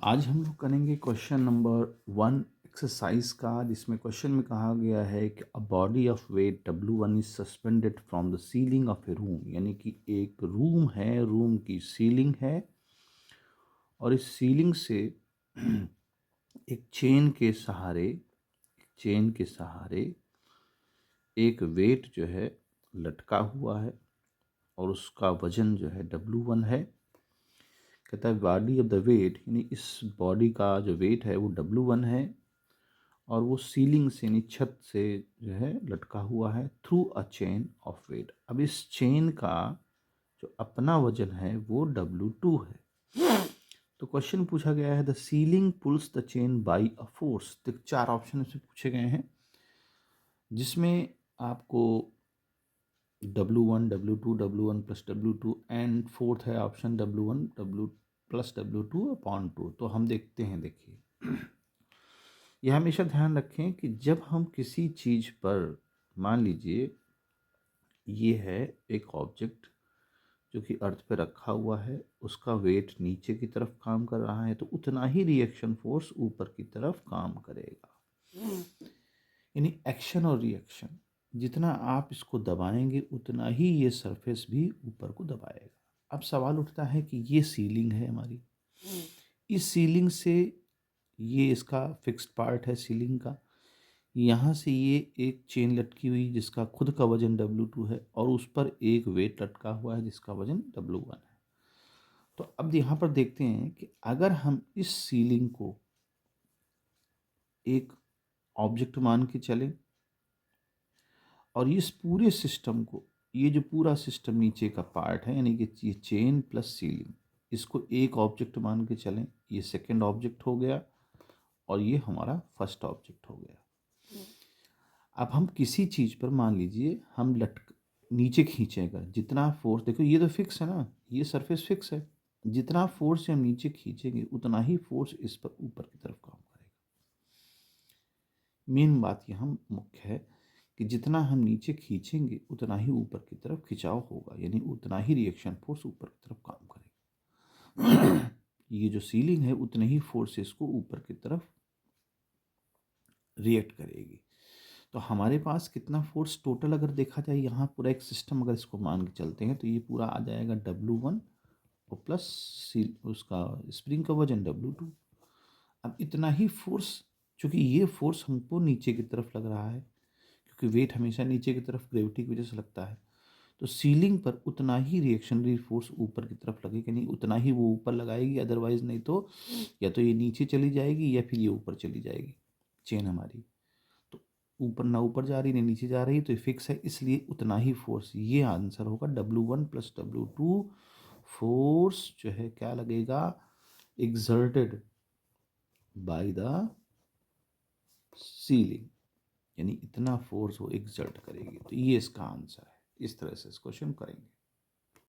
आज हम लोग करेंगे क्वेश्चन नंबर 1 एक्सरसाइज का, जिसमें क्वेश्चन में कहा गया है कि a body of weight W1 is suspended from the ceiling of a room. यानी कि एक रूम है, रूम की सीलिंग है और इस सीलिंग से एक चेन के सहारे एक वेट जो है लटका हुआ है और उसका वजन जो है W1 है। कहता है बॉडी ऑफ द वेट, यानी इस बॉडी का जो वेट है वो W1 है और वो सीलिंग से यानी छत से जो है लटका हुआ है through a chain of weight. अब इस चेन का जो अपना वजन है वो W2 है। तो क्वेश्चन पूछा गया है the ceiling pulls the chain by a force. तो 4 ऑप्शन इसमें पूछे गए हैं, जिसमें आपको W1, W2, W1 plus W2 and fourth है option W1 W plus W2 upon 2। तो हम देखते हैं। देखिए, यह हमेशा ध्यान रखें कि जब हम किसी चीज़ पर, मान लीजिए ये है एक ऑब्जेक्ट जो कि अर्थ पे रखा हुआ है, उसका वेट नीचे की तरफ काम कर रहा है, तो उतना ही रिएक्शन फोर्स ऊपर की तरफ काम करेगा। यानी एक्शन और रिएक्शन, जितना आप इसको दबाएंगे उतना ही ये सरफेस भी ऊपर को दबाएगा। अब सवाल उठता है कि ये सीलिंग है हमारी, इस सीलिंग से ये इसका फिक्स्ड पार्ट है सीलिंग का, यहाँ से ये एक चेन लटकी हुई जिसका खुद का वजन W2 है और उस पर एक वेट लटका हुआ है जिसका वजन W1 है। तो अब यहाँ पर देखते हैं कि अगर हम इस सीलिंग को एक ऑब्जेक्ट मान के चलें और इस पूरे सिस्टम को, ये जो पूरा सिस्टम नीचे का पार्ट है यानी कि ये चेन प्लस सीलिंग, इसको एक ऑब्जेक्ट मान के चलें, ये सेकंड ऑब्जेक्ट हो गया और ये हमारा फर्स्ट ऑब्जेक्ट हो गया। अब हम किसी चीज़ पर मान लीजिए हम नीचे खींचेगा, जितना फोर्स, देखो ये तो फिक्स है ना, ये सरफेस फिक्स है, जितना फोर्स से हम नीचे खींचेंगे उतना ही फोर्स इस पर ऊपर की तरफ काम करेगा। मेन बात यहाँ मुख्य है कि जितना हम नीचे खींचेंगे उतना ही ऊपर की तरफ खिंचाव होगा, यानी उतना ही रिएक्शन फोर्स ऊपर की तरफ काम करेगा। ये जो सीलिंग है उतने ही फोर्सेस को ऊपर की तरफ रिएक्ट करेगी। तो हमारे पास कितना फोर्स टोटल अगर देखा जाए, यहाँ पूरा एक सिस्टम अगर इसको मान के चलते हैं तो ये पूरा आ जाएगा W1 और प्लस उसका स्प्रिंग का वजन W2। अब इतना ही फोर्स, चूँकि ये फोर्स हमको नीचे की तरफ लग रहा है क्योंकि वेट हमेशा नीचे की तरफ ग्रेविटी की वजह से लगता है, तो सीलिंग पर उतना ही रिएक्शनरी फोर्स ऊपर की तरफ लगेगा, नहीं उतना ही वो ऊपर लगाएगी, अदरवाइज नहीं तो या तो ये नीचे चली जाएगी या फिर ये ऊपर चली जाएगी चेन हमारी। तो ऊपर ना ऊपर जा रही ना नीचे जा रही, तो ये फिक्स है, इसलिए उतना ही फोर्स। ये आंसर होगा W1 प्लस W2 फोर्स जो है क्या लगेगा, एक्सर्टेड बाय द सीलिंग, यानी इतना फोर्स वो एक्सर्ट करेगी। तो ये इसका आंसर है। इस तरह से इस क्वेश्चन करेंगे।